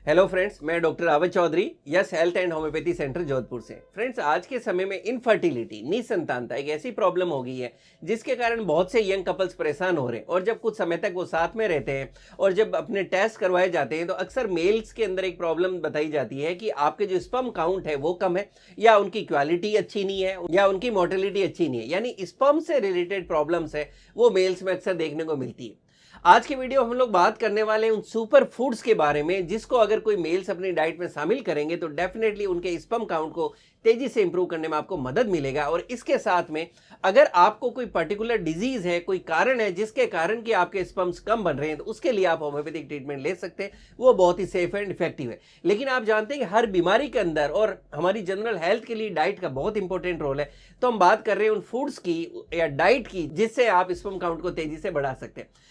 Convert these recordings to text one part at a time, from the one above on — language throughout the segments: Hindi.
हेलो फ्रेंड्स, मैं doctor Awadh Chaudhary, yes health and homeopathy centre Jodhpur से। फ्रेंड्स, आज के समय में इनफर्टिलिटी, निसंतानता एक ऐसी प्रॉब्लम हो गई है जिसके कारण बहुत से यंग कपल्स परेशान हो रहे हैं। और जब कुछ समय तक वो साथ में रहते हैं और जब अपने टेस्ट करवाए जाते हैं तो अक्सर मेल्स के अंदर एक प्रॉब्लम बताई जाती है कि आपके जो स्पर्म काउंट है वो कम है, या उनकी क्वालिटी अच्छी नहीं है, या उनकी मोर्टेलिटी अच्छी नहीं है, यानी स्पर्म से रिलेटेड प्रॉब्लम्स है वो मेल्स में अक्सर देखने को मिलती है। आज की वीडियो हम लोग बात करने वाले हैं उन सुपर फूड्स के बारे में जिसको अगर कोई मेल्स अपनी डाइट में शामिल करेंगे तो डेफिनेटली उनके स्पर्म काउंट को तेजी से इंप्रूव करने में आपको मदद मिलेगा। और इसके साथ में अगर आपको कोई पर्टिकुलर डिजीज है, कोई कारण है जिसके कारण कि आपके स्पर्म्स कम बन रहे हैं, तो उसके लिए आप होम्योपैथिक ट्रीटमेंट ले सकते हैं। वो बहुत ही सेफ एंड इफेक्टिव है। लेकिन आप जानते हैं कि हर बीमारी के अंदर और हमारी जनरल हेल्थ के लिए डाइट का बहुत इंपॉर्टेंट रोल है। तो हम बात कर रहे हैं उन फूड्स की या डाइट की जिससे आप स्पर्म काउंट को तेजी से बढ़ा सकते हैं।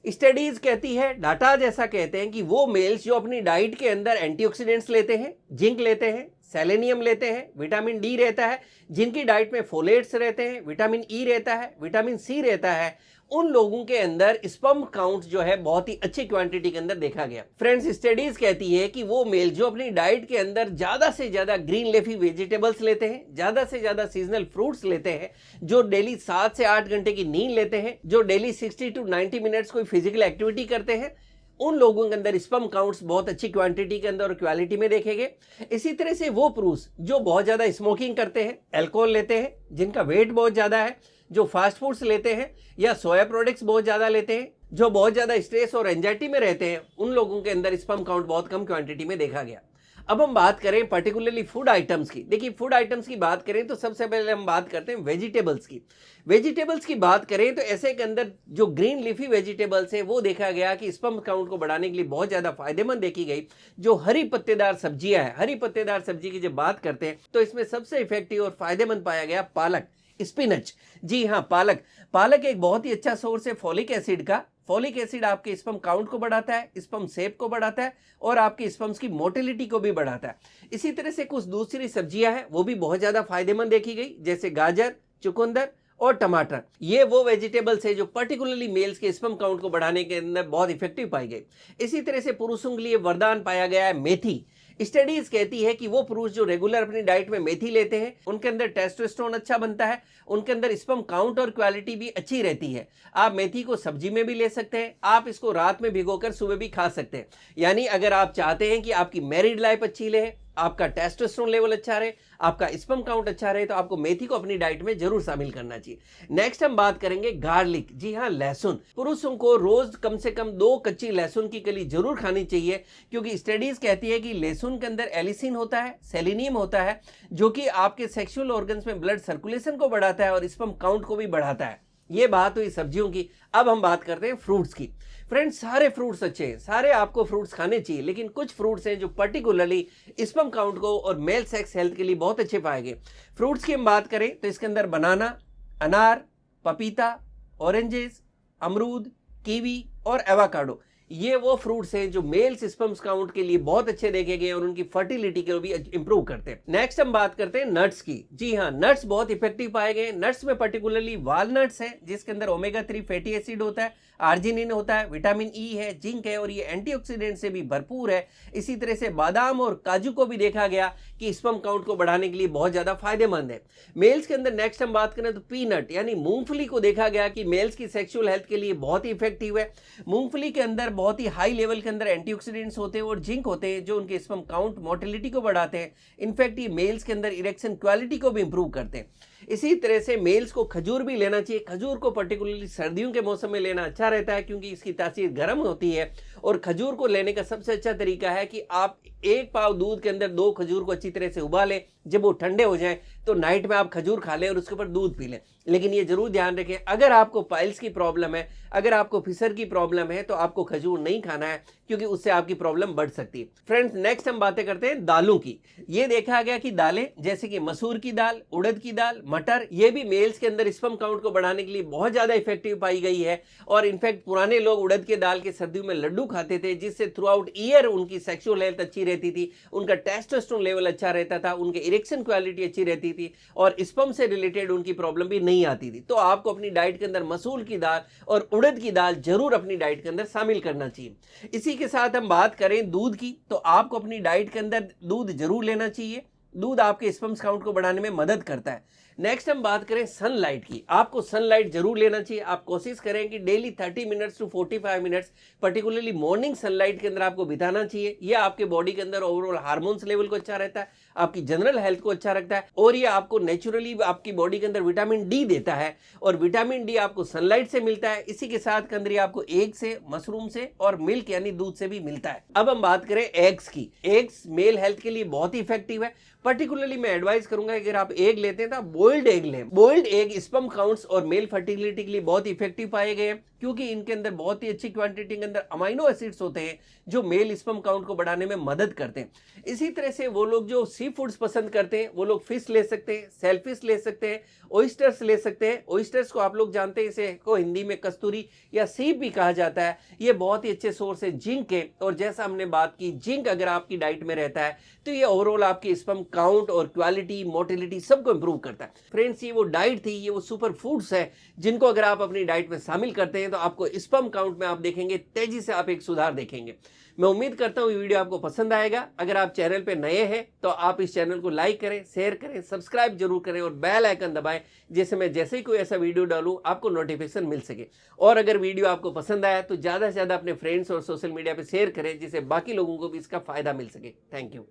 स्टडीज कहती है, डाटा जैसा कहते हैं कि वो मेल्स जो अपनी डाइट के अंदर एंटीऑक्सीडेंट्स लेते हैं, जिंक लेते हैं, सेलेनियम लेते हैं, विटामिन डी रहता है, जिनकी डाइट में फोलेट्स रहते हैं, विटामिन ई रहता है, विटामिन सी रहता है, उन लोगों के अंदर स्पर्म काउंट जो है बहुत ही अच्छी क्वांटिटी के अंदर देखा गया। फ्रेंड्स, स्टडीज कहती है कि वो मेल जो अपनी डाइट के अंदर ज्यादा से ज्यादा ग्रीन लेफी वेजिटेबल्स लेते हैं, ज्यादा से ज्यादा सीजनल फ्रूट्स लेते हैं, जो डेली 7 से 8 घंटे की नींद लेते हैं, जो डेली 60 to 90 मिनट्स कोई फिजिकल एक्टिविटी करते हैं, उन लोगों के अंदर स्पर्म काउंट्स बहुत अच्छी क्वांटिटी के अंदर और क्वालिटी में देखेंगे। इसी तरह से वो पुरुष जो बहुत ज्यादा स्मोकिंग करते हैं, अल्कोहल लेते हैं, जिनका वेट बहुत ज्यादा है, जो फास्ट फूड्स लेते हैं या सोया प्रोडक्ट्स बहुत ज्यादा लेते हैं, जो बहुत ज्यादा स्ट्रेस और एंजाइटी में रहते हैं, उन लोगों के अंदर स्पर्म काउंट बहुत कम क्वांटिटी में देखा गया। अब हम बात करें पर्टिकुलरली फूड आइटम्स की। देखिए, फूड आइटम्स की बात करें तो सबसे पहले हम बात करते हैं वेजिटेबल्स की। वेजिटेबल्स की बात करें तो ऐसे के अंदर जो ग्रीन लीफी वेजिटेबल्स है वो देखा गया कि स्पर्म काउंट को बढ़ाने के लिए बहुत ज्यादा फायदेमंद देखी गई। जो हरी पत्तेदार सब्जियां हैं, हरी पत्तेदार सब्जी की जब बात करते हैं तो इसमें सबसे इफेक्टिव और फायदेमंद पाया गया पालक, स्पिनच। जी हाँ, पालक। पालक एक बहुत ही अच्छा सोर्स है फॉलिक एसिड का। फॉलिक एसिड आपके स्पर्म काउंट को बढ़ाता है, स्पर्म शेप को बढ़ाता है और आपके स्पर्म्स की मोटिलिटी को भी बढ़ाता है। इसी तरह से कुछ दूसरी सब्जियां हैं वो भी बहुत ज्यादा फायदेमंद देखी गई, जैसे गाजर, चुकंदर और टमाटर। ये वो वेजिटेबल्स है जो पर्टिकुलरली मेल्स के स्पर्म काउंट को बढ़ाने के अंदर बहुत इफेक्टिव पाई गई। इसी तरह से पुरुषों के लिए वरदान पाया गया है मेथी। स्टडीज कहती है कि वो पुरुष जो रेगुलर अपनी डाइट में मेथी लेते हैं उनके अंदर टेस्टोस्टेरोन अच्छा बनता है, उनके अंदर स्पर्म काउंट और क्वालिटी भी अच्छी रहती है। आप मेथी को सब्जी में भी ले सकते हैं, आप इसको रात में भिगोकर सुबह भी खा सकते हैं। यानी अगर आप चाहते हैं कि आपकी मैरिड लाइफ अच्छी रहे, आपका टेस्टोस्टेरोन लेवल अच्छा रहे, आपका स्पर्म काउंट अच्छा रहे, तो आपको मेथी को अपनी डाइट में जरूर शामिल करना चाहिए। नेक्स्ट हम बात करेंगे गार्लिक। जी हाँ, लहसुन। पुरुषों को रोज कम से कम 2 कच्ची लहसुन की कली जरूर खानी चाहिए, क्योंकि स्टडीज कहती है कि लहसुन के अंदर एलिसिन होता है, सेलेनियम होता है, जो कि आपके सेक्सुअल ऑर्गन्स में ब्लड सर्कुलेशन को बढ़ाता है और स्पर्म काउंट को भी बढ़ाता है। ये बात हुई सब्जियों की। अब हम बात करते हैं फ्रूट्स की। फ्रेंड्स, सारे फ्रूट्स अच्छे हैं, सारे आपको फ्रूट्स खाने चाहिए, लेकिन कुछ फ्रूट्स हैं जो पर्टिकुलरली स्पर्म काउंट को और मेल सेक्स हेल्थ के लिए बहुत अच्छे पाए गए। फ्रूट्स की हम बात करें तो इसके अंदर बनाना, अनार, पपीता, ऑरेंजेस, अमरूद, कीवी और एवोकाडो, ये वो फ्रूट्स हैं जो मेल्स स्पर्म्स काउंट के लिए बहुत अच्छे देखे गए और उनकी फर्टिलिटी को भी इंप्रूव करते हैं। नेक्स्ट हम बात करते हैं नट्स की। जी हाँ, नट्स बहुत इफेक्टिव पाए गए। नट्स में पर्टिकुलरली वालनट्स हैं जिसके अंदर ओमेगा 3 फैटी एसिड होता है, आर्जिनिन होता है, विटामिन ई है, जिंक है और ये एंटीऑक्सीडेंट से भी भरपूर है। इसी तरह से बादाम और काजू को भी देखा गया कि स्पर्म काउंट को बढ़ाने के लिए बहुत ज्यादा फायदेमंद है। मेल्स के अंदर नेक्स्ट हम बात करें तो पीनट यानी मूंगफली को देखा गया कि मेल्स की सेक्सुअल हेल्थ के लिए बहुत ही इफेक्टिव है। मूंगफली के अंदर बहुत ही हाई लेवल के अंदर एंटीऑक्सीडेंट्स होते हैं और जिंक होते हैं जो उनके स्पर्म काउंट, मोटिलिटी को बढ़ाते हैं। इनफैक्ट ये मेल्स के अंदर इरेक्शन क्वालिटी को भी इंप्रूव करते हैं। इसी तरह से मेल्स को खजूर भी लेना चाहिए। खजूर को पर्टिकुलरली सर्दियों के मौसम में लेना अच्छा रहता है क्योंकि इसकी तासीर गर्म होती है। और खजूर को लेने का सबसे अच्छा तरीका है कि आप 1 पाव दूध के अंदर 2 खजूर को अच्छी तरह से उबालें, जब वो ठंडे हो जाएं तो नाइट में आप खजूर खा लें और उसके ऊपर दूध पी लें। लेकिन ये जरूर ध्यान रखें, अगर आपको पाइल्स की प्रॉब्लम है, अगर आपको फिशर की प्रॉब्लम है, तो आपको खजूर नहीं खाना है क्योंकि उससे आपकी प्रॉब्लम बढ़ सकती है। फ्रेंड्स, नेक्स्ट हम बातें करते हैं दालों की। ये देखा गया कि दालें जैसे कि मसूर की दाल, उड़द की दाल, मटर, ये भी मेल्स के अंदर स्पर्म काउंट को बढ़ाने के लिए बहुत ज्यादा इफेक्टिव पाई गई है। और इनफैक्ट पुराने लोग उड़द के दाल के सर्दियों में लड्डू खाते थे जिससे थ्रू आउट ईयर उनकी सेक्सुअल हेल्थ अच्छी रहती थी, उनका टेस्टोस्टेरोन लेवल अच्छा रहता था, उनके इरेक्शन क्वालिटी अच्छी रहती आती थी और स्पर्म से रिलेटेड उनकी प्रॉब्लम भी नहीं आती थी। तो आपको अपनी डाइट के अंदर मसूर की दाल और उड़द की दाल जरूर अपनी डाइट के अंदर शामिल करना चाहिए। इसी के साथ हम बात करें दूध की, तो आपको अपनी डाइट के अंदर दूध जरूर लेना चाहिए। दूध आपके स्पर्म्स काउंट को बढ़ाने में मदद करता है। नेक्स्ट हम बात करें सनलाइट की, आपको सनलाइट जरूर लेना चाहिए। आप कोशिश करें कि daily 30 minutes to 45 minutes particularly morning sunlight के अंदर आपको बिताना चाहिए। यह आपके बॉडी के अंदर ओवरऑल हार्मोन्स लेवल को अच्छा रहता है, आपकी जनरल हेल्थ को अच्छा रखता है और ये आपको नेचुरली आपकी बॉडी के अंदर विटामिन डी देता है और विटामिन डी आपको सनलाइट से मिलता है। इसी के साथ के अंदर ये आपको एग से, मशरूम से और मिल्क यानी दूध से भी मिलता है। अब हम बात करें एग्स की। एग्स मेल हेल्थ के लिए बहुत ही इफेक्टिव है। पर्टिकुलरली मैं एडवाइस करूंगा अगर आप एग लेते हैं तो आप बॉइल्ड एग लें। बॉइल्ड एग स्पर्म काउंट्स और मेल फर्टिलिटी के लिए बहुत इफेक्टिव पाए गए हैं क्योंकि इनके अंदर बहुत ही अच्छी क्वांटिटी के अंदर अमाइनो एसिड्स होते हैं जो मेल स्पर्म काउंट को बढ़ाने में मदद करते हैं। इसी तरह से वो लोग जो सी फूड्स पसंद करते हैं वो लोग फिश ले सकते हैं, सेलफिश ले सकते हैं, ऑयस्टर्स ले सकते हैं। ऑयस्टर्स को आप लोग जानते हैं, इसे को हिंदी में कस्तूरी या सीप भी कहा जाता है। ये बहुत ही अच्छे सोर्स है जिंक के और जैसा हमने बात की जिंक अगर आपकी डाइट में रहता है तो ये ओवरऑल आपकी स्पर्म काउंट और क्वालिटी, मोटिलिटी सबको इंप्रूव करता है। फ्रेंड्स, ये वो डाइट थी, ये वो सुपर फूड्स है जिनको अगर आप अपनी डाइट में शामिल करते हैं तो आपको स्पर्म काउंट में आप देखेंगे तेजी से आप एक सुधार देखेंगे। मैं उम्मीद करता हूँ ये वीडियो आपको पसंद आएगा। अगर आप चैनल पे नए हैं तो आप इस चैनल को लाइक करें, शेयर करें, सब्सक्राइब जरूर करें और बेल आइकन दबाएं जिससे मैं जैसे ही कोई ऐसा वीडियो डालूं आपको नोटिफिकेशन मिल सके। और अगर वीडियो आपको पसंद आया तो ज़्यादा से ज़्यादा अपने फ्रेंड्स और सोशल मीडिया पे शेयर करें जिससे बाकी लोगों को भी इसका फायदा मिल सके। Thank you.